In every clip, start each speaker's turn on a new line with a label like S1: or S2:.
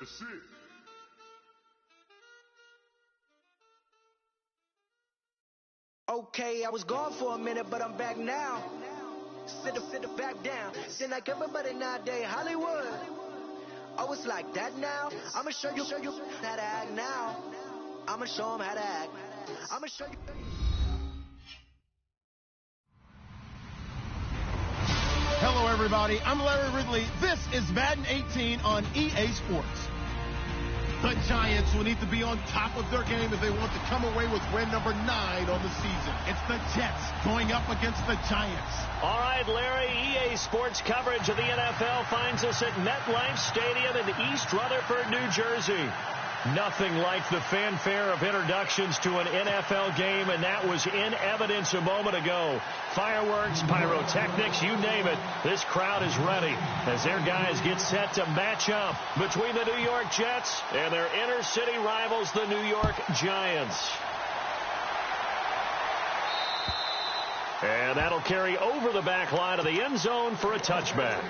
S1: That's it.
S2: Okay, I was gone for a minute, but I'm back now. Sit it back down. Seem like everybody nowadays, Hollywood. Oh, it's like that now? I'ma show you how to act now. I'ma show them how to act. I'ma show you.
S3: Hello, everybody. I'm Larry Ridley. This is Madden 18 on EA Sports. The Giants will need to be on top of their game if they want to come away with win number 9 on the season. It's the Jets going up against the Giants.
S4: All right, Larry, EA Sports coverage of the NFL finds us at MetLife Stadium in East Rutherford, New Jersey. Nothing like the fanfare of introductions to an NFL game, and that was in evidence a moment ago. Fireworks, pyrotechnics, you name it. This crowd is ready as their guys get set to match up between the New York Jets and their inner-city rivals, the New York Giants. And that'll carry over the back line of the end zone for a touchback.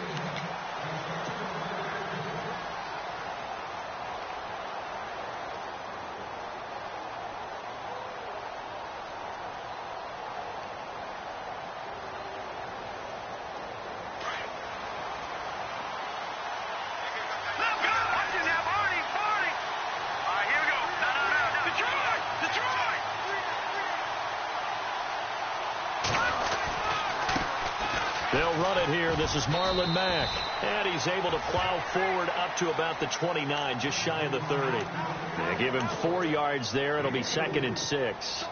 S4: They'll run it here. This is Marlon Mack. And he's able to plow forward up to about the 29, just shy of the 30. They give him 4 yards there. It'll be 2nd and 6.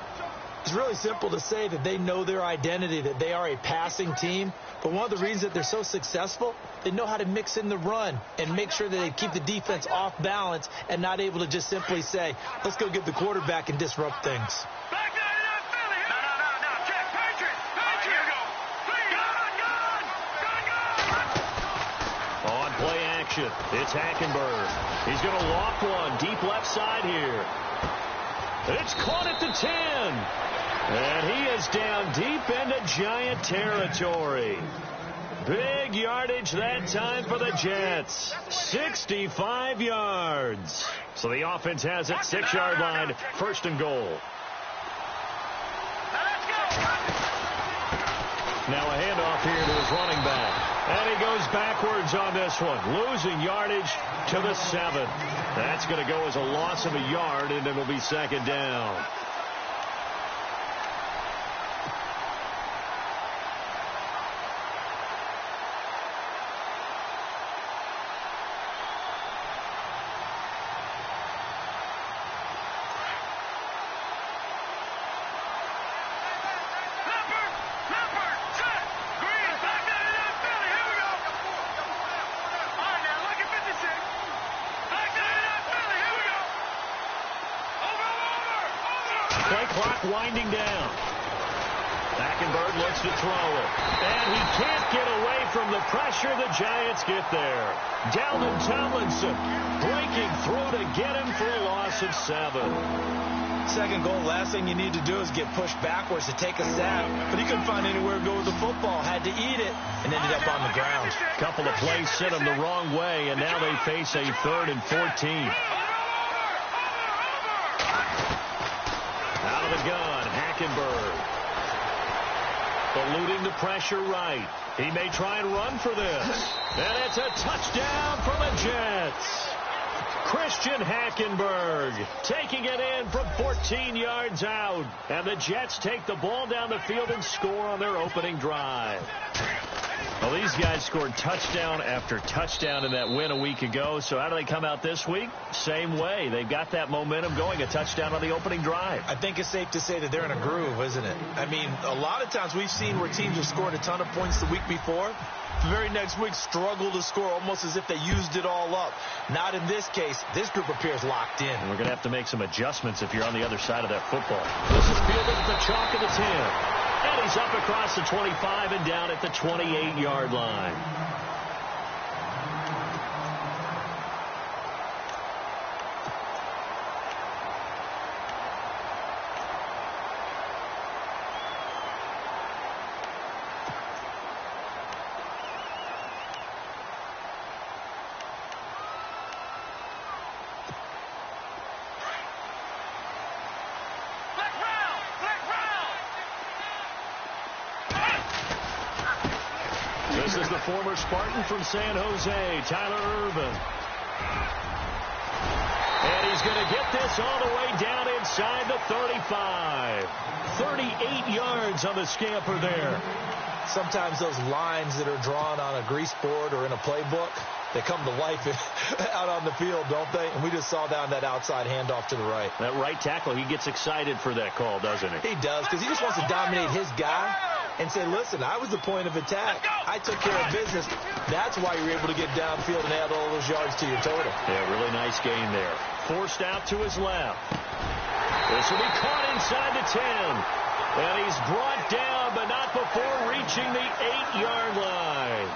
S5: It's really simple to say that they know their identity, that they are a passing team. But one of the reasons that they're so successful, they know how to mix in the run and make sure that they keep the defense off balance and not able to just simply say, let's go get the quarterback and disrupt things.
S4: It's Hackenberg. He's going to lock one deep left side here. It's caught at the 10. And he is down deep into Giant territory. Big yardage that time for the Jets. 65 yards. So the offense has it 6-yard line, 1st and goal. Now a handoff here to his running back. And he goes backwards on this one, losing yardage to the 7. That's going to go as a loss of a yard, and it'll be 2nd down. Play clock winding down. Hackenberg looks to throw it. And he can't get away from the pressure. The Giants get there. Dalvin Tomlinson breaking through to get him for a loss of 7.
S5: 2nd goal, last thing you need to do is get pushed backwards to take a sack. But he couldn't find anywhere to go with the football. Had to eat it and ended up on the ground.
S4: Couple of plays sent him the wrong way, and now they face a 3rd and 14. Out of the gun, Hackenberg. Eluding the pressure right. He may try and run for this. And it's a touchdown for the Jets. Christian Hackenberg taking it in from 14 yards out. And the Jets take the ball down the field and score on their opening drive. Well, these guys scored touchdown after touchdown in that win a week ago. So how do they come out this week? Same way. They've got that momentum going, a touchdown on the opening drive.
S5: I think it's safe to say that they're in a groove, isn't it? I mean, a lot of times we've seen where teams have scored a ton of points the week before. The very next week struggle to score almost as if they used it all up. Not in this case. This group appears locked in.
S4: And we're going to have to make some adjustments if you're on the other side of that football. This is fielded at the chalk of the 10. And he's up across the 25 and down at the 28-yard line. This is the former Spartan from San Jose, Tyler Irvin. And he's going to get this all the way down inside the 35. 38 yards on the scamper there.
S5: Sometimes those lines that are drawn on a grease board or in a playbook, they come to life out on the field, don't they? And we just saw down that outside handoff to the right.
S4: That right tackle, he gets excited for that call, doesn't he?
S5: He does, because he just wants to dominate his guy and say, listen, I was the point of attack. I took care of business. That's why you're able to get downfield and add all those yards to your total.
S4: Yeah, really nice gain there. Forced out to his left. This will be caught inside the 10. And he's brought down, but not before reaching the 8-yard line.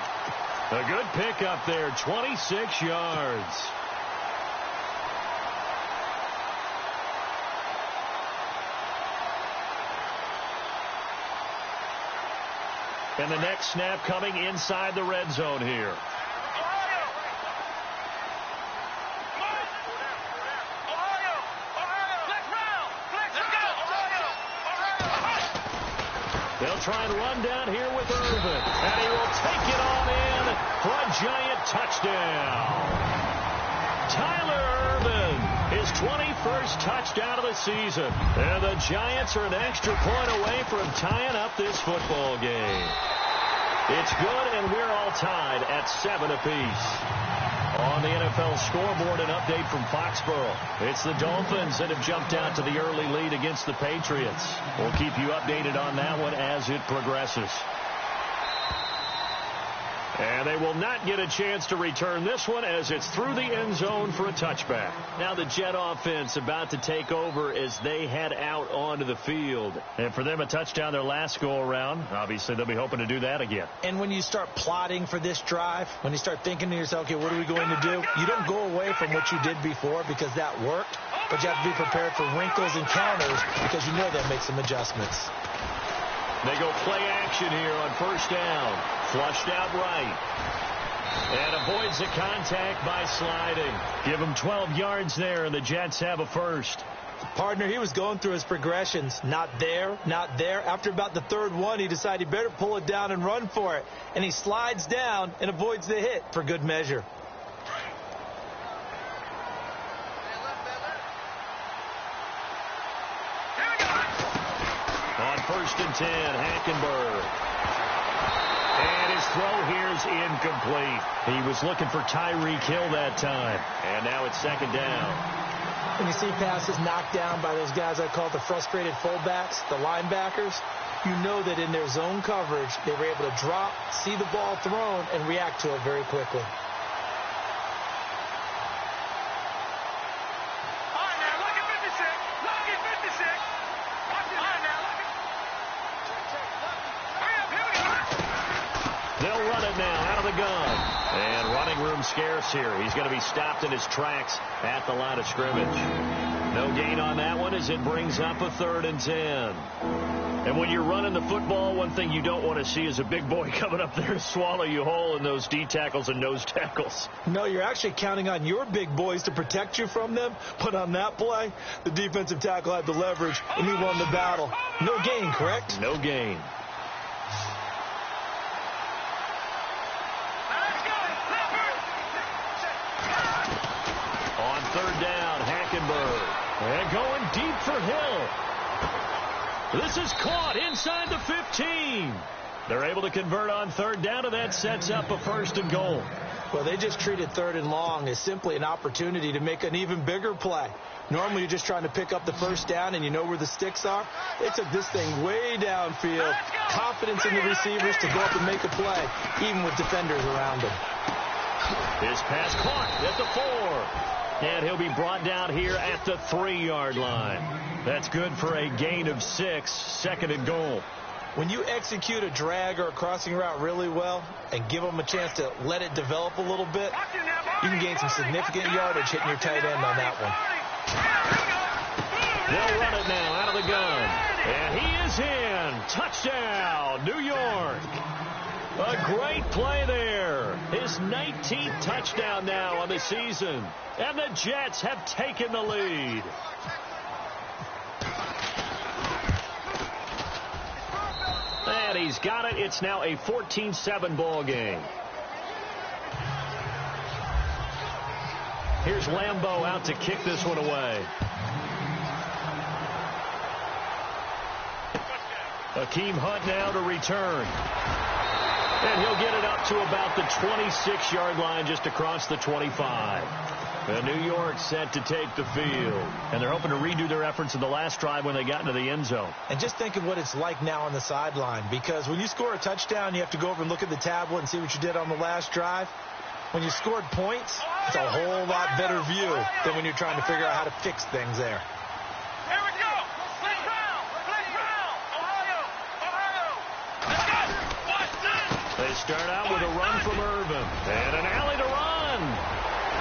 S4: A good pickup there, 26 yards. And the next snap coming inside the red zone here. They'll try and run down here with Irvin. And he will take it on in for a giant touchdown. Tyler Irvin, his 21st touchdown of the season. And the Giants are an extra point away from tying up this football game. It's good, and we're all tied at 7 apiece. On the NFL scoreboard, an update from Foxborough. It's the Dolphins that have jumped out to the early lead against the Patriots. We'll keep you updated on that one as it progresses. And they will not get a chance to return this one as it's through the end zone for a touchback. Now the Jet offense about to take over as they head out onto the field. And for them, a touchdown their last go-around. Obviously, they'll be hoping to do that again.
S5: And when you start plotting for this drive, when you start thinking to yourself, okay, what are we going to do? You don't go away from what you did before because that worked. But you have to be prepared for wrinkles and counters because you know they'll make some adjustments.
S4: They go play action here on first down. Flushed out right. And avoids the contact by sliding. Give him 12 yards there, and the Jets have a first.
S5: Partner, he was going through his progressions. Not there, not there. After about the third one, he decided he better pull it down and run for it. And he slides down and avoids the hit for good measure.
S4: On first and 10, Hackenberg. And his throw here is incomplete. He was looking for Tyreek Hill that time. And now it's second down.
S5: When you see passes knocked down by those guys I call the frustrated fullbacks, the linebackers, you know that in their zone coverage, they were able to drop, see the ball thrown, and react to it very quickly.
S4: They'll run it now out of the gun. And running room scarce here. He's going to be stopped in his tracks at the line of scrimmage. No gain on that one as it brings up a 3rd and 10. And when you're running the football, one thing you don't want to see is a big boy coming up there to swallow you whole in those D tackles and nose tackles.
S5: No, you're actually counting on your big boys to protect you from them. But on that play, the defensive tackle had the leverage, and he won the battle. No gain, correct?
S4: No gain. On 3rd down, Hackenberg. And going deep for Hill. This is caught inside the 15. They're able to convert on 3rd down, and that sets up a 1st and goal.
S5: Well, they just treated 3rd and long as simply an opportunity to make an even bigger play. Normally, you're just trying to pick up the 1st down, and you know where the sticks are. They took this thing way downfield. Confidence in the receivers to go up and make a play, even with defenders around him.
S4: His pass caught at the 4. And he'll be brought down here at the 3-yard line. That's good for a gain of 6, 2nd and goal.
S5: When you execute a drag or a crossing route really well and give them a chance to let it develop a little bit, you can gain some significant yardage hitting your tight end on that one.
S4: They'll run it now out of the gun. And he is in. Touchdown, New York. A great play there. His 19th touchdown now on the season. And the Jets have taken the lead. And and he's got it. It's now a 14-7 ball game. Here's Lambeau out to kick this one away. Akeem Hunt now to return. And he'll get it up to about the 26-yard line, just across the 25. And New York set to take the field. And they're hoping to redo their efforts in the last drive when they got into the end zone.
S5: And just think of what it's like now on the sideline, because when you score a touchdown, you have to go over and look at the tablet and see what you did on the last drive. When you scored points, it's a whole lot better view than when you're trying to figure out how to fix things there.
S1: Here we go. Flip Brown. Ohio. Let's go. Watch this.
S4: They start out with a run from Irvin. And an alley to run.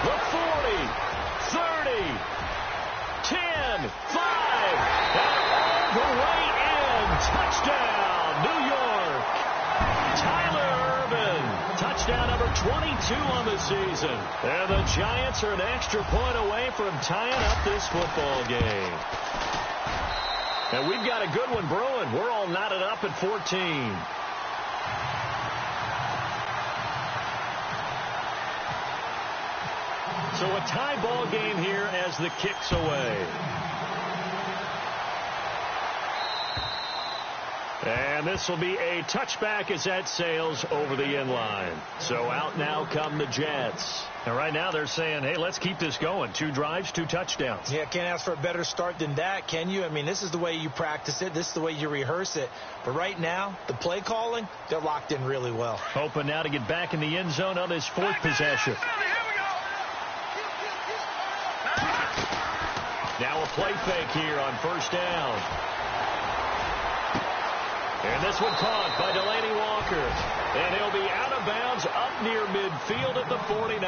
S4: The 40, 30, 10, 5. And all the way in. Touchdown, New York. Tyler Irvin. Touchdown number 22 on the season. And the Giants are an extra point away from tying up this football game. And we've got a good one brewing. We're all knotted up at 14. So a tie ball game here as the kick's away. And this will be a touchback as that sails over the end line. So out now come the Jets. And right now they're saying, hey, let's keep this going. 2 drives, 2 touchdowns.
S5: Yeah, can't ask for a better start than that, can you? I mean, this is the way you practice it. This is the way you rehearse it. But right now, the play calling, they're locked in really well.
S4: Hoping now to get back in the end zone on this 4th possession. Now a play fake here on first down. And this one caught by Delaney Walker. And he'll be out of bounds up near midfield at the 49.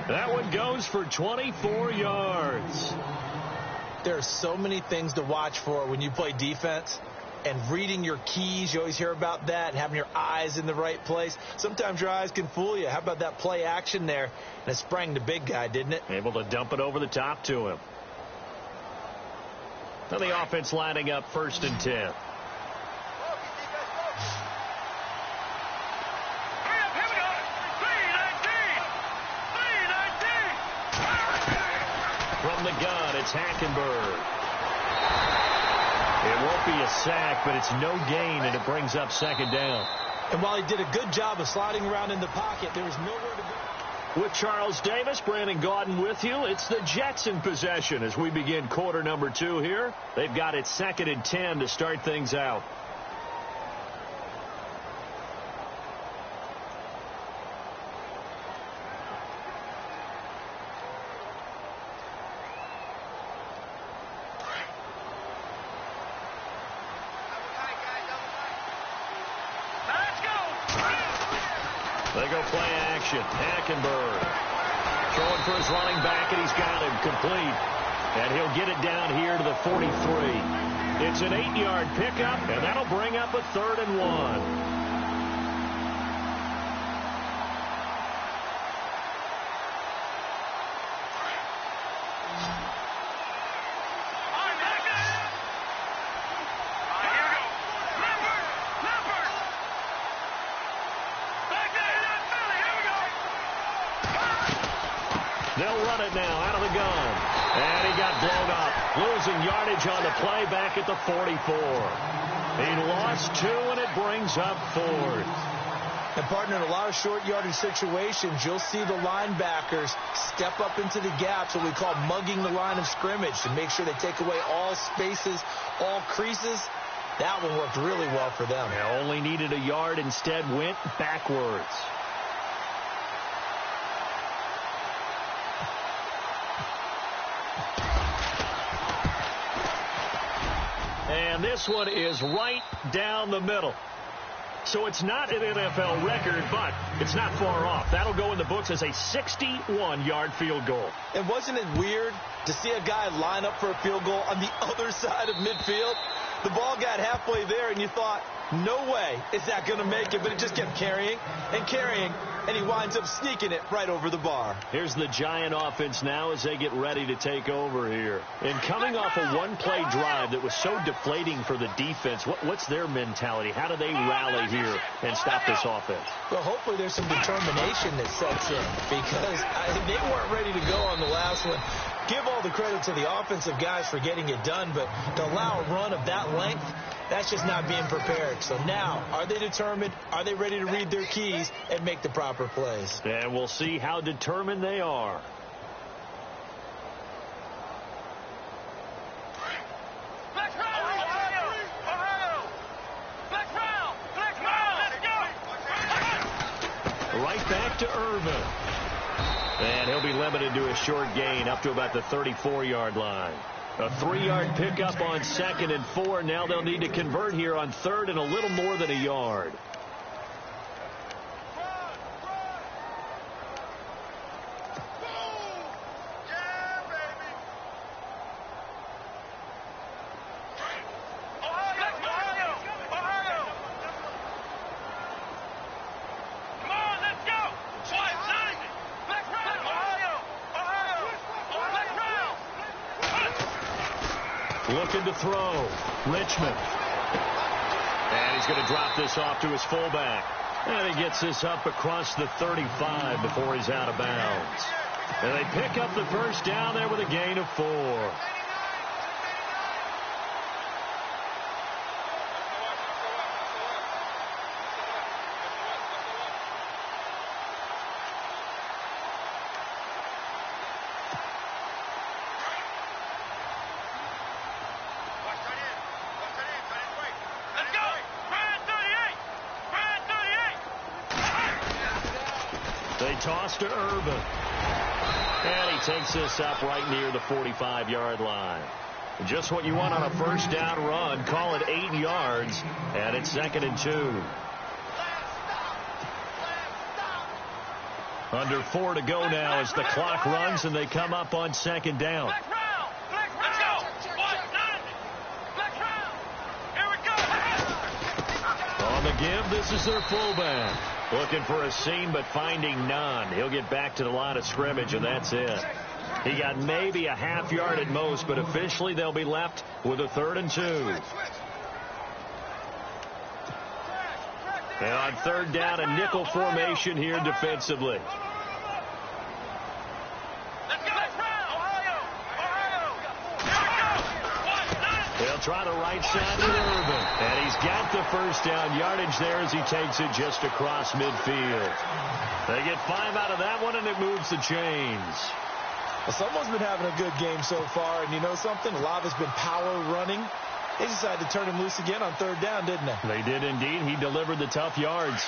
S4: That one goes for 24 yards.
S5: There are so many things to watch for when you play defense. And reading your keys, you always hear about that, and having your eyes in the right place. Sometimes your eyes can fool you. How about that play action there? And it sprang the big guy, didn't it?
S4: Able to dump it over the top to him. Now the offense lining up 1st and 10. From the gun, it's Hackenberg. It won't be a sack, but it's no gain, and it brings up 2nd down.
S5: And while he did a good job of sliding around in the pocket, there was nowhere to go.
S4: With Charles Davis, Brandon Gaudin with you. It's the Jets in possession as we begin quarter number 2 here. They've got it 2nd and 10 to start things out. They go play action. Hackenberg throwing for his running back, and he's got him complete. And he'll get it down here to the 43. It's an 8-yard pickup, and that'll bring up a 3rd and 1. They'll run it now out of the gun. And he got blown up. Losing yardage on the play back at the 44. He lost 2, and it brings up 4th.
S5: And, partner, in a lot of short yardage situations, you'll see the linebackers step up into the gaps, what we call mugging the line of scrimmage, to make sure they take away all spaces, all creases. That one worked really well for them.
S4: They only needed a yard, instead went backwards. And this one is right down the middle. So it's not an NFL record, but it's not far off. That'll go in the books as a 61-yard field goal.
S5: And wasn't it weird to see a guy line up for a field goal on the other side of midfield? The ball got halfway there, and you thought, No way is that going to make it, but it just kept carrying and carrying, and he winds up sneaking it right over the bar.
S4: Here's the Giant offense now as they get ready to take over here. And coming off a one-play drive that was so deflating for the defense, what's their mentality? How do they rally here and stop this offense?
S5: Well, hopefully there's some determination that sets in, because they weren't ready to go on the last one. Give all the credit to the offensive guys for getting it done, but to allow a run of that length, that's just not being prepared. So now, are they determined? Are they ready to read their keys and make the proper plays?
S4: And we'll see how determined they are. Right back to Irvin. And he'll be limited to a short gain up to about the 34-yard line. A 3-yard pickup on 2nd and 4. Now they'll need to convert here on 3rd and a little more than a yard. Looking to throw. Richmond. And he's going to drop this off to his fullback. And he gets this up across the 35 before he's out of bounds. And they pick up the first down there with a gain of 4. They toss to Urban. And he takes this up right near the 45-yard line. Just what you want on a first down run. Call it 8 yards. And it's 2nd and 2. Under 4 to go now as the clock runs and they come up on 2nd down. On the give, this is their fullback. Looking for a seam, but finding none. He'll get back to the line of scrimmage, and that's it. He got maybe a half yard at most, but officially they'll be left with a 3rd and 2. And on 3rd down, a nickel formation here defensively. They'll try the right side with Irvin. And he's got the first down yardage there as he takes it just across midfield. They get 5 out of that one, and it moves the chains.
S5: Well, someone's been having a good game so far, and you know something? A lot of it's been power running. They decided to turn him loose again on 3rd down, didn't they?
S4: They did indeed. He delivered the tough yards.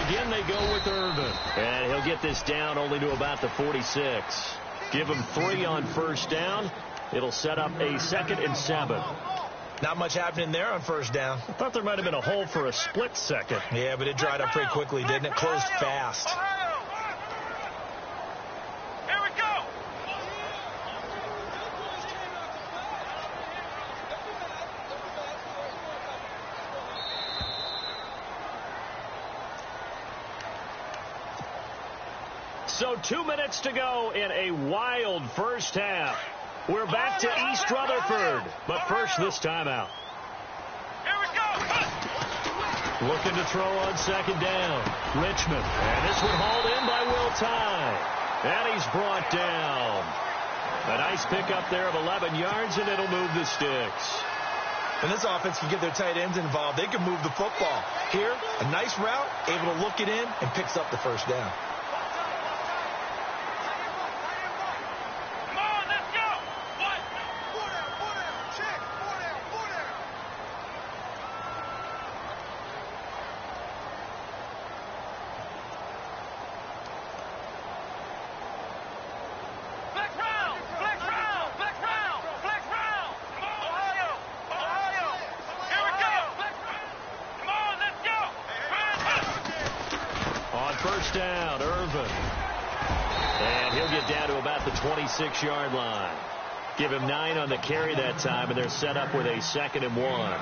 S4: Again, they go with Irvin. And he'll get this down only to about the 46. Give him 3 on first down. It'll set up a 2nd and 7.
S5: Not much happening there on first down.
S4: I thought there might have been a hole for a split second.
S5: Yeah, but it dried up pretty quickly, didn't it? Closed fast.
S1: Here we go.
S4: So 2 minutes to go in a wild first half. We're back to East Rutherford, but first this timeout.
S1: Here we go.
S4: Looking to throw on 2nd down. Richmond. And this one hauled in by Will Tye. And he's brought down. A nice pickup there of 11 yards, and it'll move the sticks.
S5: And this offense can get their tight ends involved. They can move the football. Here, a nice route, able to look it in, and picks up the first down.
S4: He'll get down to about the 26-yard line. Give him 9 on the carry that time, and they're set up with a 2nd and 1.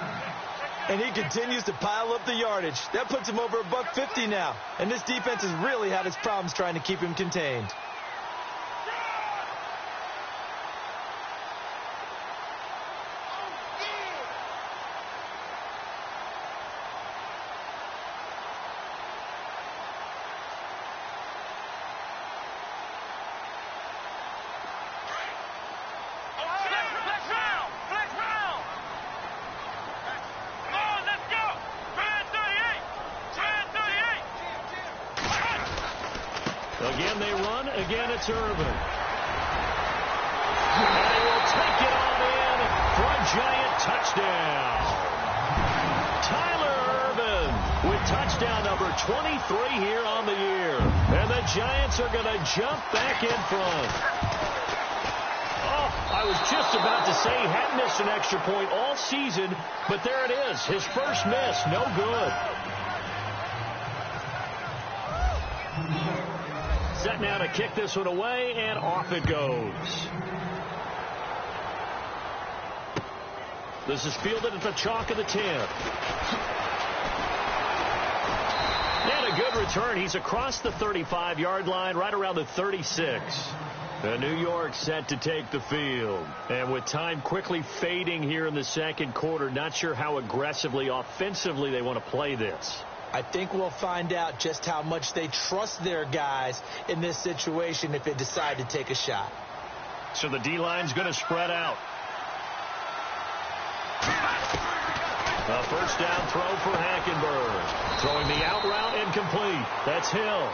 S5: And he continues to pile up the yardage. That puts him over $150 now. And this defense has really had its problems trying to keep him contained.
S4: Again, they run. Again, it's Irvin. And he will take it on in for a giant touchdown. Tyler Irvin with touchdown number 23 here on the year. And the Giants are going to jump back in front. Oh, I was just about to say he hadn't missed an extra point all season, but there it is. His first miss, no good. Set now to kick this one away, and off it goes. This is fielded at the chalk of the 10. And a good return. He's across the 35-yard line, right around the 36. And New York set to take the field. And with time quickly fading here in the second quarter, not sure how aggressively, offensively they want to play this.
S5: I think we'll find out just how much they trust their guys in this situation if they decide to take a shot.
S4: So the D-line's going to spread out. A first down throw for Hackenberg. Throwing the out route incomplete. That's Hill.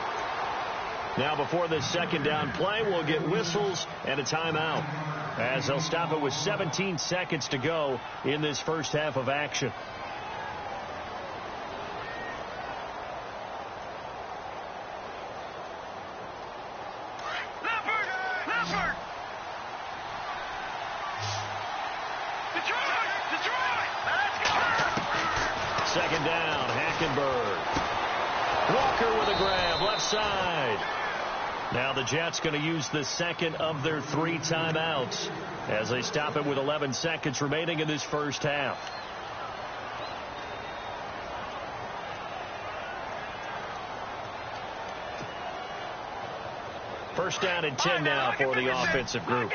S4: Now before this second down play, we'll get whistles and a timeout, as they'll stop it with 17 seconds to go in this first half of action. Second down, Hackenberg. Walker with a grab, left side. Now the Jets going to use the second of their 3 timeouts as they stop it with 11 seconds remaining in this first half. First down and 10 now for the offensive group.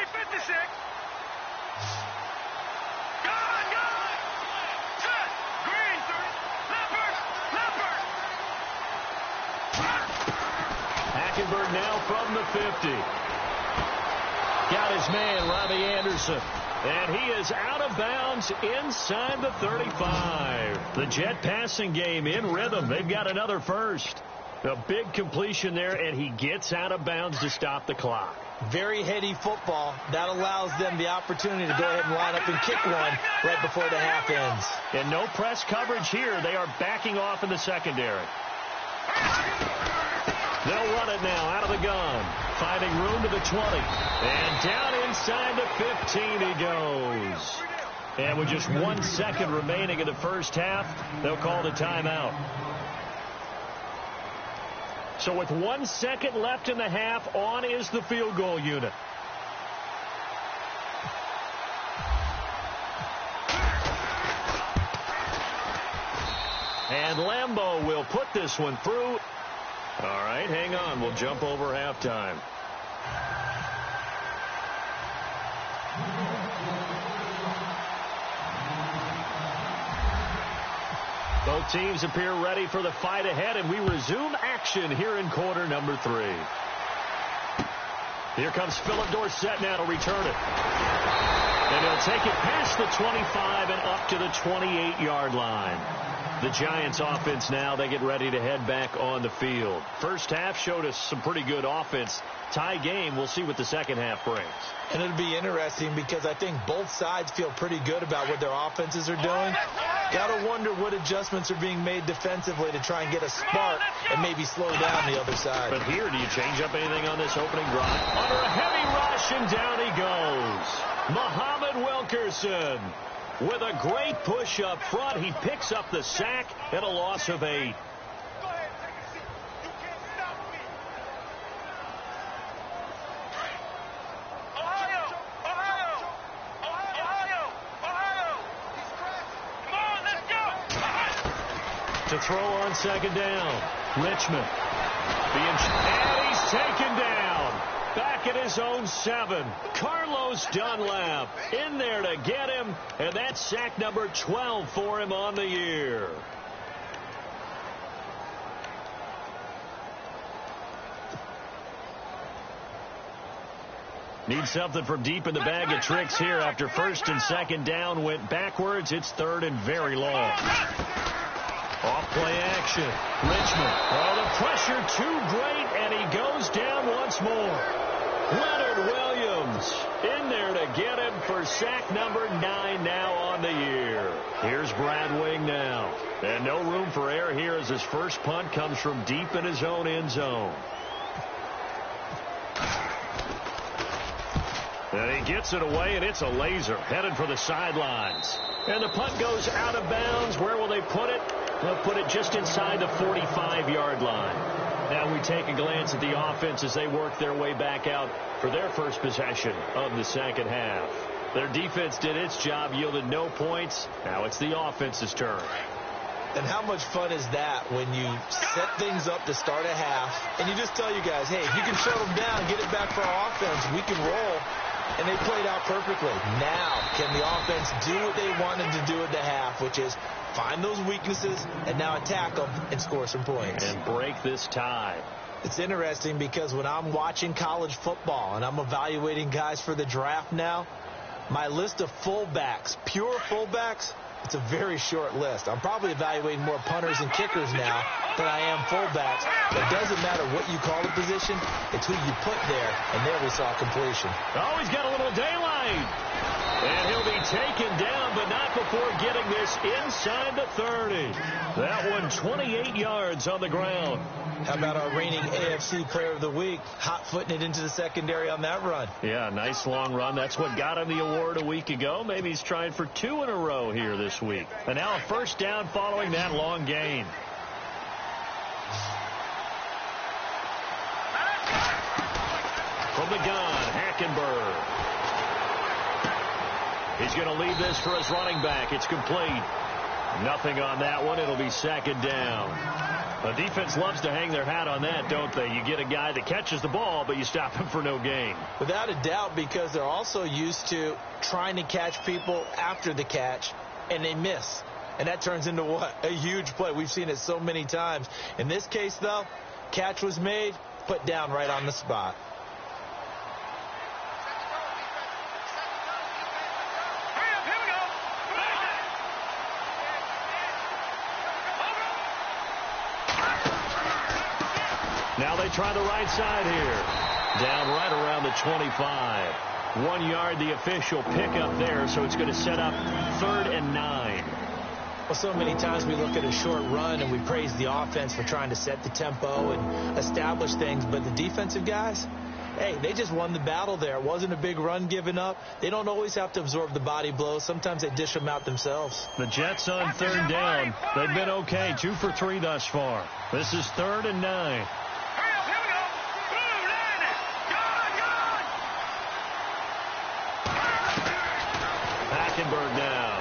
S4: Hackenberg now from the 50. Got his man, Robbie Anderson. And he is out of bounds inside the 35. The Jet passing game in rhythm. They've got another first. A big completion there, and he gets out of bounds to stop the clock.
S5: Very heady football. That allows them the opportunity to go ahead and line up and kick one right before the half ends.
S4: And no press coverage here. They are backing off in the secondary. They'll run it now out of the gun. Finding room to the 20. And down inside the 15 he goes. And with just 1 second remaining in the first half, they'll call the timeout. So with 1 second left in the half, on is the field goal unit. And Lambeau will put this one through. All right, hang on. We'll jump over halftime. Both teams appear ready for the fight ahead, and we resume action here in quarter number 3. Here comes Philip Dorsett now to return it. And he'll take it past the 25 and up to the 28-yard line. The Giants offense now, they get ready to head back on the field. First half showed us some pretty good offense. Tie game, we'll see what the second half brings.
S5: And it'll be interesting because I think both sides feel pretty good about what their offenses are doing. Got to wonder what adjustments are being made defensively to try and get a spark and maybe slow down the other side.
S4: But here, do you change up anything on this opening drive? Under a heavy rush, and down he goes. Muhammad Wilkerson with a great push up front. He picks up the sack and a loss of 8. to throw on second down. Richmond. And he's taken down. Back at his own 7. Carlos Dunlap in there to get him. And that's sack number 12 for him on the year. Need something from deep in the bag of tricks here after first and second down went backwards. It's third and very long. Off play action. Richmond. Oh, the pressure too great, and he goes down once more. Leonard Williams in there to get him for sack number 9 now on the year. Here's Brad Wing now. And no room for error here as his first punt comes from deep in his own end zone. And he gets it away, and it's a laser headed for the sidelines. And the punt goes out of bounds. Where will they put it? They'll put it just inside the 45-yard line. Now we take a glance at the offense as they work their way back out for their first possession of the second half. Their defense did its job, yielded no points. Now it's the offense's turn.
S5: And how much fun is that when you set things up to start a half, and you just tell you guys, hey, if you can shut them down, get it back for our offense, we can roll. And they played out perfectly. Now, can the offense do what they wanted to do at the half, which is find those weaknesses and now attack them and score some points.
S4: And break this tie.
S5: It's interesting because when I'm watching college football and I'm evaluating guys for the draft now, my list of fullbacks, pure fullbacks, it's a very short list. I'm probably evaluating more punters and kickers now than I am fullbacks. It doesn't matter what you call the position. It's who you put there, and there we saw completion.
S4: Oh, he's got a little daylight. And he'll be taken down, but not before getting this inside the 30. That one 28 yards on the ground.
S5: How about our reigning AFC Player of the Week, hot-footing it into the secondary on that run?
S4: Yeah, nice long run. That's what got him the award a week ago. Maybe he's trying for 2 in a row here this week. And now a first down following that long gain. From the gun, Hackenberg. He's going to leave this for his running back. It's complete. Nothing on that one. It'll be second down. The defense loves to hang their hat on that, don't they? You get a guy that catches the ball, but you stop him for no gain.
S5: Without a doubt, because they're also used to trying to catch people after the catch, and they miss. And that turns into what? A huge play. We've seen it so many times. In this case, though, catch was made, put down right on the spot.
S4: Now they try the right side here. Down right around the 25. 1 yard, the official pickup there, so it's going to set up 3rd and 9.
S5: Well, so many times we look at a short run and we praise the offense for trying to set the tempo and establish things, but the defensive guys, hey, they just won the battle there. It wasn't a big run given up. They don't always have to absorb the body blows. Sometimes they dish them out themselves.
S4: The Jets on 3rd down. They've been okay, 2 for 3 thus far. This is 3rd and 9. Hackenberg now.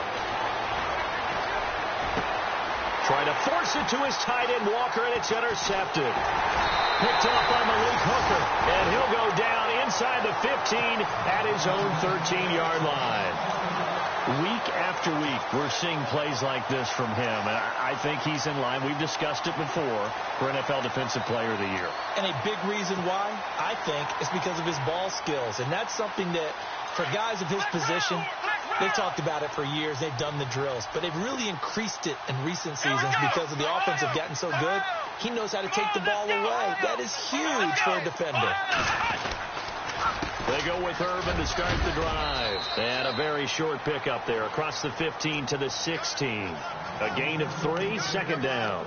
S4: Trying to force it to his tight end, Walker, and it's intercepted. Picked off by Malik Hooker, and he'll go down inside the 15 at his own 13-yard line. Week after week, we're seeing plays like this from him, and I think he's in line. We've discussed it before for NFL Defensive Player of the Year.
S5: And a big reason why, I think, is because of his ball skills, and that's something that, for guys of his position, they've talked about it for years. They've done the drills. But they've really increased it in recent seasons because of the offense have gotten so good. He knows how to take the ball away. That is huge for a defender.
S4: They go with Urban to start the drive. And a very short pickup there across the 15 to the 16. A gain of 3, second down.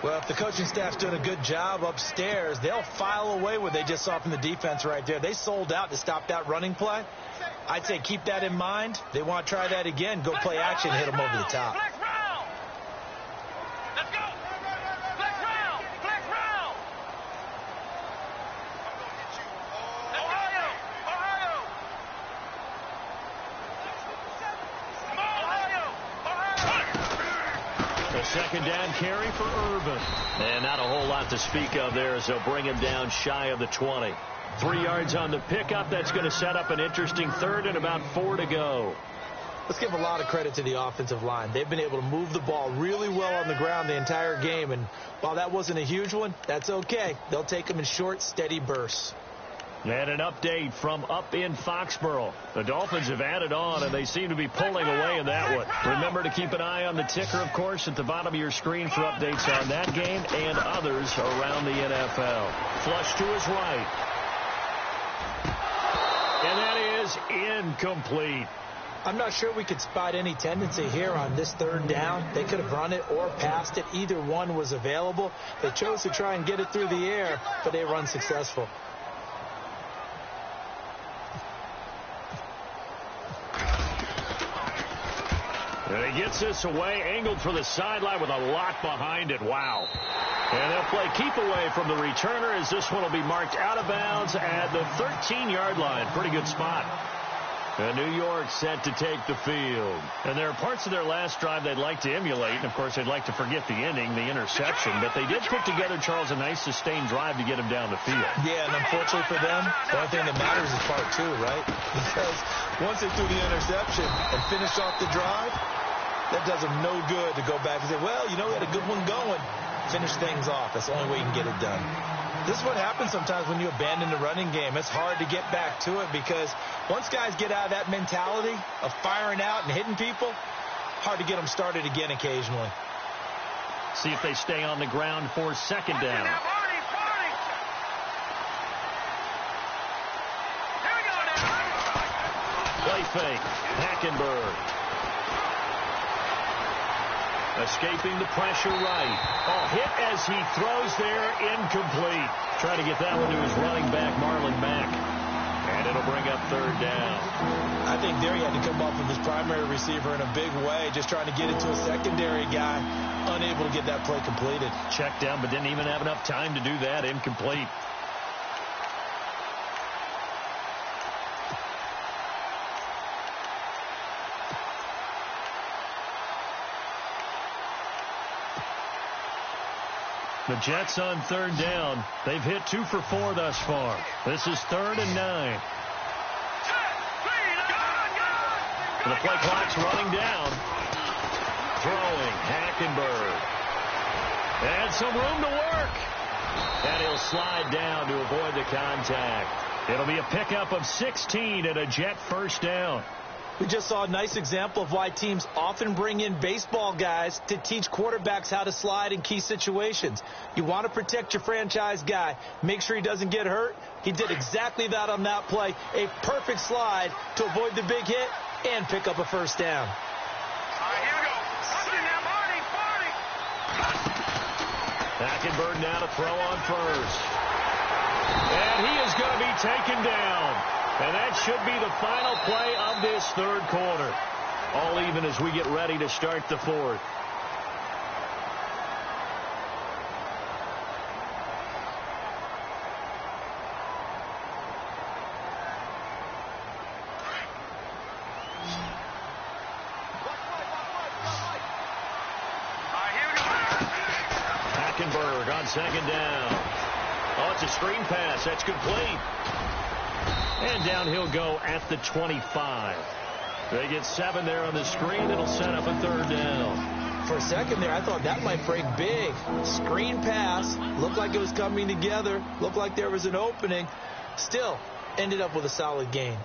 S5: Well, if the coaching staff's doing a good job upstairs, they'll file away what they just saw from the defense right there. They sold out to stop that running play. I'd say keep that in mind. They want to try that again. Go play action, hit them over the top.
S1: Let's go. Flex round. Flex round. Ohio. Ohio. Ohio. Ohio.
S4: The second down carry for Urban. And not a whole lot to speak of there as they'll bring him down shy of the 20. 3 yards on the pickup. That's going to set up an interesting third and about 4 to go.
S5: Let's give a lot of credit to the offensive line. They've been able to move the ball really well on the ground the entire game. And while that wasn't a huge one, that's okay. They'll take them in short, steady bursts.
S4: And an update from up in Foxborough. The Dolphins have added on, and they seem to be pulling away in that one. Remember to keep an eye on the ticker, of course, at the bottom of your screen for updates on that game and others around the NFL. Flush to his right. And that is incomplete.
S5: I'm not sure we could spot any tendency here on this third down. They could have run it or passed it. Either one was available. They chose to try and get it through the air, but they were unsuccessful.
S4: And he gets this away, angled for the sideline with a lot behind it. Wow. And they'll play keep away from the returner as this one will be marked out of bounds at the 13-yard line. Pretty good spot. And New York set to take the field. And there are parts of their last drive they'd like to emulate. And, of course, they'd like to forget the ending, the interception. But they did put together, Charles, a nice sustained drive to get him down the field.
S5: Yeah, and unfortunately for them, the only thing that matters is part two, right? Because once they threw the interception and finished off the drive, that does them no good to go back and say, well, you know, we had a good one going. Finish things off. That's the only way you can get it done. This is what happens sometimes when you abandon the running game. It's hard to get back to it because once guys get out of that mentality of firing out and hitting people, hard to get them started again occasionally.
S4: See if they stay on the ground for second down. Play fake. Hackenberg. Escaping the pressure right. Oh, hit as he throws there, incomplete. Trying to get that one to his running back, Marlon Mack. And it'll bring up third down.
S5: I think there he had to come up with his primary receiver in a big way, just trying to get it to a secondary guy, unable to get that play completed.
S4: Checked down, but didn't even have enough time to do that. Incomplete. The Jets on third down. They've hit 2 for 4 thus far. This is 3rd and 9. The play clock's running down. Throwing, Hackenberg. And some room to work. And he'll slide down to avoid the contact. It'll be a pickup of 16 and a Jet first down.
S5: We just saw a nice example of why teams often bring in baseball guys to teach quarterbacks how to slide in key situations. You want to protect your franchise guy. Make sure he doesn't get hurt. He did exactly that on that play. A perfect slide to avoid the big hit and pick up a first down.
S1: All right, here we go.
S4: Hackenberg now to throw on first. And he is going to be taken down. And that should be the final play of this third quarter. All even as we get ready to start the fourth. Hackenberg on second down. Oh, it's a screen pass. That's complete. And down he'll go at the 25. They get 7 there on the screen. It'll set up a third down.
S5: For a second there, I thought that might break big. Screen pass. Looked like it was coming together. Looked like there was an opening. Still, ended up with a solid gain.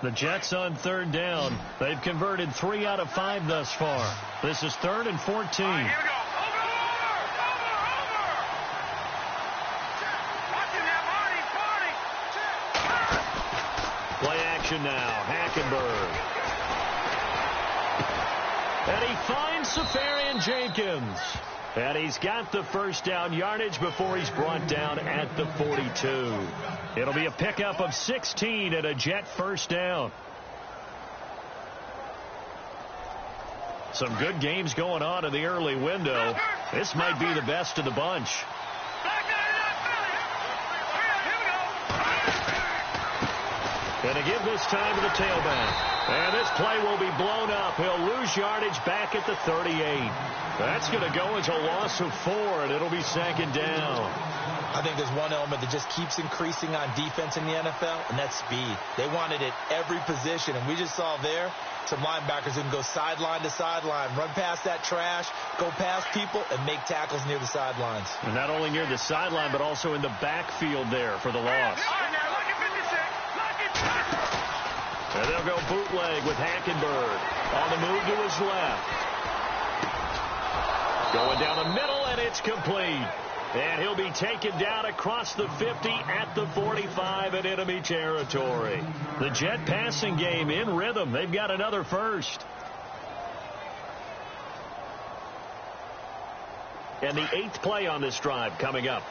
S4: The Jets on third down. They've converted 3 out of 5 thus far. This is 3rd and 14.
S1: Here we go.
S4: Play action now. Hackenberg. And he finds Safarian Jenkins. And he's got the first down yardage before he's brought down at the 42. It'll be a pickup of 16 and a Jet first down. Some good games going on in the early window. This might be the best of the bunch. And to give this time to the tailback. And this play will be blown up. He'll lose yardage back at the 38. That's going to go as a loss of 4, and it'll be second down.
S5: I think there's one element that just keeps increasing on defense in the NFL, and that's speed. They want it at every position, and we just saw there some linebackers who can go sideline to sideline, run past that trash, go past people, and make tackles near the sidelines.
S4: And not only near the sideline, but also in the backfield there for the loss. And they'll go bootleg with Hackenberg on the move to his left. Going down the middle, and it's complete. And he'll be taken down across the 50 at the 45 in enemy territory. The Jet passing game in rhythm. They've got another first. And the 8th play on this drive coming up.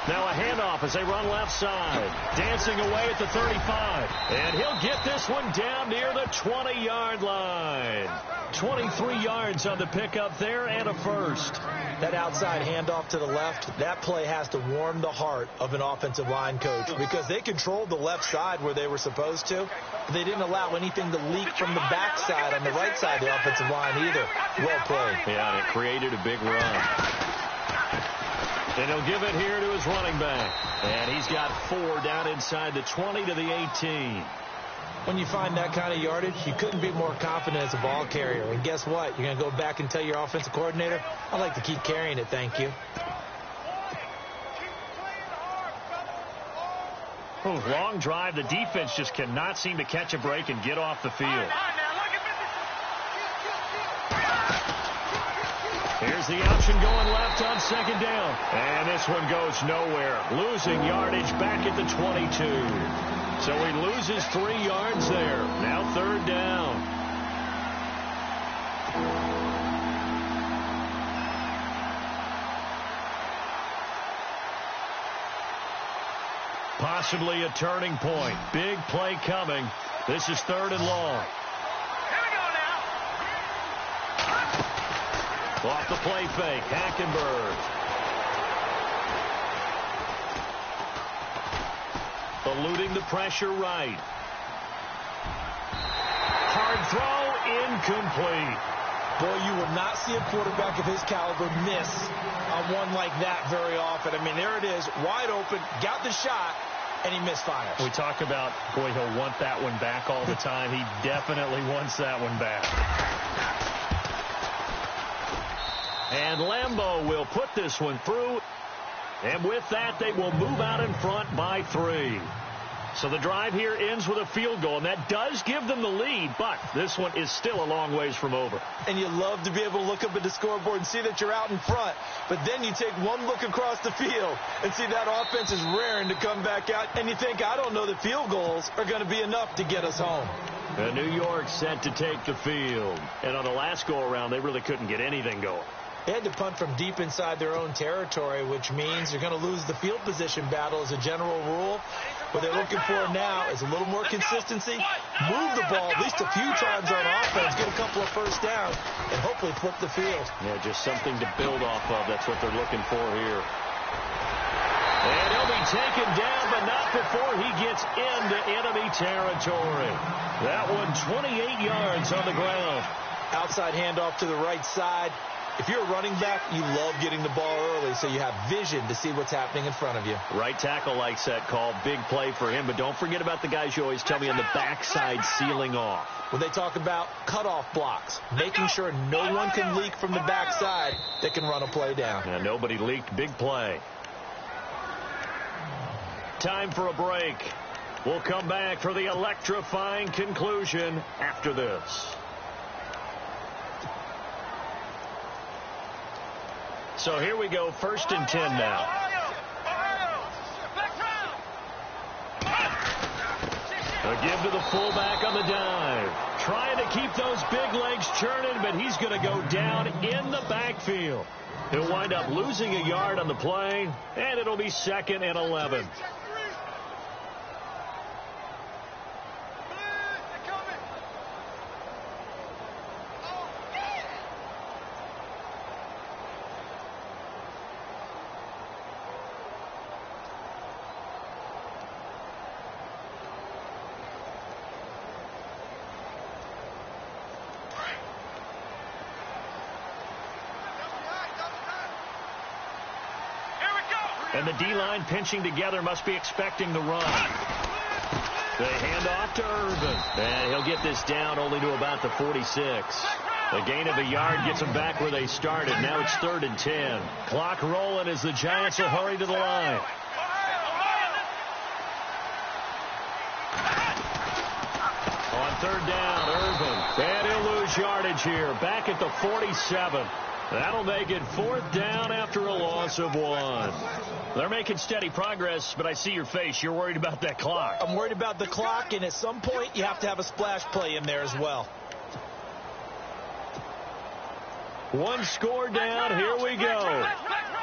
S4: Now a handoff as they run left side. Dancing away at the 35. And he'll get this one down near the 20-yard line. 23 yards on the pickup there and a first.
S5: That outside handoff to the left, that play has to warm the heart of an offensive line coach because they controlled the left side where they were supposed to. But they didn't allow anything to leak from the backside on the right side of the offensive line either. Well played.
S4: Yeah, and it created a big run. And he'll give it here to his running back. And he's got 4 down inside the 20 to the 18.
S5: When you find that kind of yardage, you couldn't be more confident as a ball carrier. And guess what? You're going to go back and tell your offensive coordinator, I'd like to keep carrying it, thank you.
S4: Long drive. The defense just cannot seem to catch a break and get off the field. Here's the option going left on second down. And this one goes nowhere. Losing yardage back at the 22. So he loses 3 yards there. Now 3rd down. Possibly a turning point. Big play coming. This is 3rd and long. Off the play fake, Hackenberg. Eluding the pressure right. Hard throw, incomplete.
S5: Boy, you will not see a quarterback of his caliber miss on one like that very often. I mean, there it is, wide open, got the shot, and he misfires.
S4: We talk about, boy, he'll want that one back all the time. He definitely wants that one back. And Lambeau will put this one through. And with that, they will move out in front by 3. So the drive here ends with a field goal, and that does give them the lead, but this one is still a long ways from over.
S5: And you love to be able to look up at the scoreboard and see that you're out in front, but then you take one look across the field and see that offense is raring to come back out, and you think, I don't know that field goals are going to be enough to get us home.
S4: And New York set to take the field. And on the last go-around, they really couldn't get anything going.
S5: They had to punt from deep inside their own territory, which means you're going to lose the field position battle as a general rule. What they're looking for now is a little more consistency, move the ball at least a few times on offense, get a couple of first downs, and hopefully flip the field.
S4: Yeah, just something to build off of. That's what they're looking for here. And he'll be taken down, but not before he gets into enemy territory. That one 28 yards on the ground.
S5: Outside handoff to the right side. If you're a running back, you love getting the ball early so you have vision to see what's happening in front of you.
S4: Right tackle likes that call. Big play for him. But don't forget about the guys you always tell me on the backside sealing off.
S5: When they talk about cutoff blocks, making sure no one can leak from the backside that can run a play down.
S4: Yeah, nobody leaked. Big play. Time for a break. We'll come back for the electrifying conclusion after this. So here we go, 1st and 10 now. A give to the fullback on the dive. Trying to keep those big legs churning, but he's going to go down in the backfield. He'll wind up losing a yard on the play, and it'll be 2nd and 11. And the D-line pinching together must be expecting the run. They hand off to Irvin. And he'll get this down only to about the 46. A gain of a yard gets them back where they started. Now it's 3rd and 10. Clock rolling as the Giants will hurry to the line. On 3rd down, Irvin. And he'll lose yardage here. Back at the 47. That'll make it 4th down after a loss of 1. They're making steady progress, but I see your face. You're worried about that clock.
S5: I'm worried about the clock, and at some point you have to have a splash play in there as well.
S4: One score down. Here we go.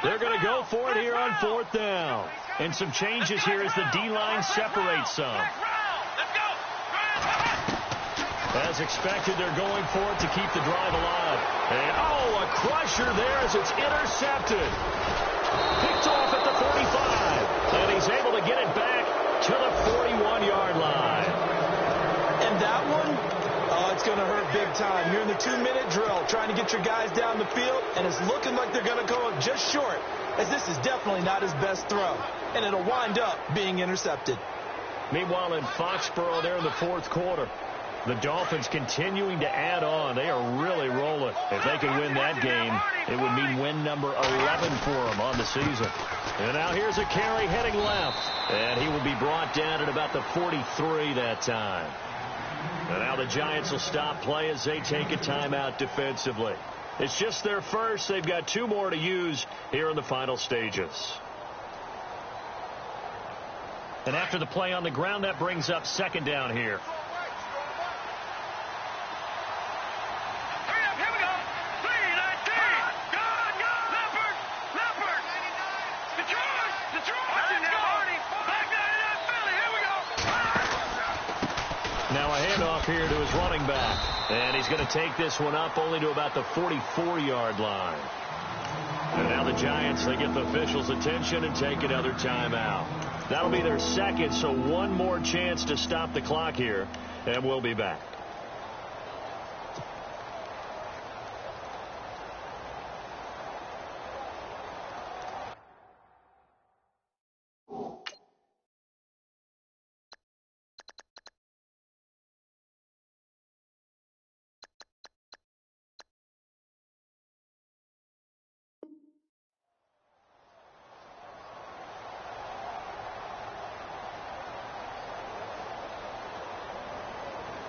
S4: They're going to go for it here on 4th down. And some changes here as the D-line separates some. As expected, they're going for it to keep the drive alive. And, a crusher there as it's intercepted. Picked off at the 45. And he's able to get it back to the 41-yard line.
S5: And that one, it's going to hurt big time. You're in the 2-minute drill trying to get your guys down the field, and it's looking like they're going to go up just short, as this is definitely not his best throw. And it'll wind up being intercepted.
S4: Meanwhile, in Foxborough, they're in the 4th quarter. The Dolphins continuing to add on. They are really rolling. If they can win that game, it would mean win number 11 for them on the season. And now here's a carry heading left. And he will be brought down at about the 43 that time. And now the Giants will stop play as they take a timeout defensively. It's just their first. They've got 2 more to use here in the final stages. And after the play on the ground, that brings up 2nd down here. Now a handoff here to his running back. And he's going to take this one up only to about the 44-yard line. And now the Giants, they get the officials' attention and take another timeout. That'll be their 2nd, so 1 more chance to stop the clock here. And we'll be back.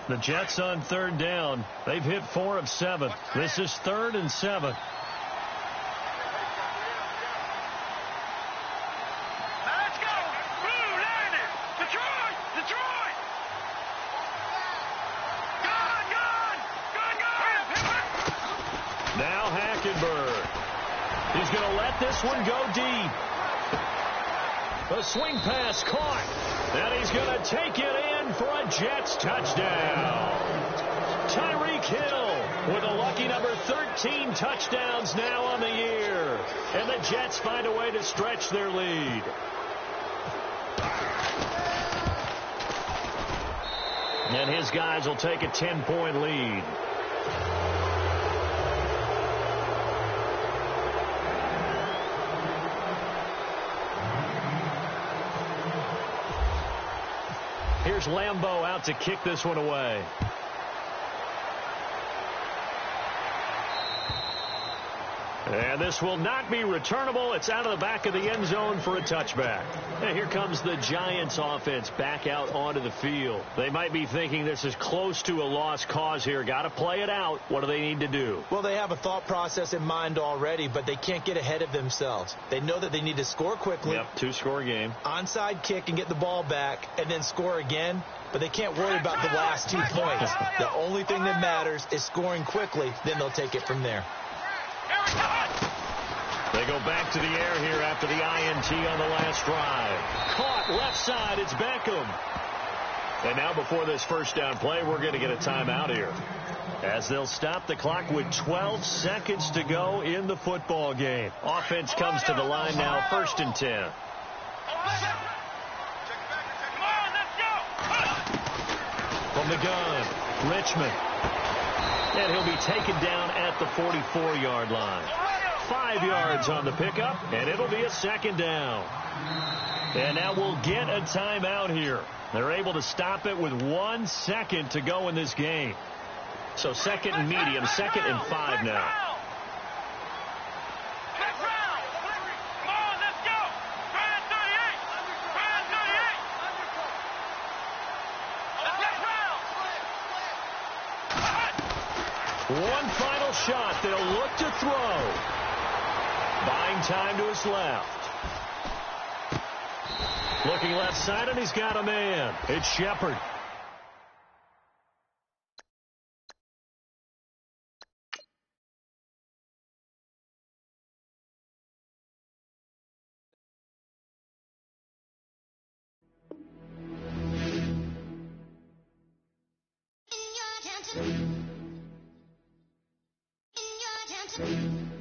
S4: The Jets on 3rd down. They've hit 4 of 7. This is 3rd and 7.
S1: Let's go! Blue, landed! Detroit! Detroit! Gun!
S4: Now Hackenberg. He's going to let this one go deep. A swing pass caught. And he's going to take it in for a Jets touchdown. Tyreek Hill with a lucky number 13 touchdowns now on the year. And the Jets find a way to stretch their lead. And his guys will take a 10-point lead. Here's Lambeau out to kick this one away. And this will not be returnable. It's out of the back of the end zone for a touchback. And here comes the Giants offense back out onto the field. They might be thinking this is close to a lost cause here. Got to play it out. What do they need to do?
S5: Well, they have a thought process in mind already, but they can't get ahead of themselves. They know that they need to score quickly.
S4: Yep, 2-score game.
S5: Onside kick and get the ball back and then score again. But they can't worry about the last 2 points. The only thing that matters is scoring quickly. Then they'll take it from there.
S4: They go back to the air here after the INT on the last drive. Caught left side. It's Beckham. And now before this first down play, we're going to get a timeout here, as they'll stop the clock with 12 seconds to go in the football game. Offense comes to the line now, 1st and 10. From the gun, Richmond. And he'll be taken down at the 44-yard line. 5 yards on the pickup, and it'll be a second down. And now we'll get a timeout here. They're able to stop it with 1 second to go in this game. So second and medium, 2nd and 5 now. One final shot. They'll look to throw. Buying time to his left. Looking left side, and he's got a man. It's Shepard.
S6: In your attention.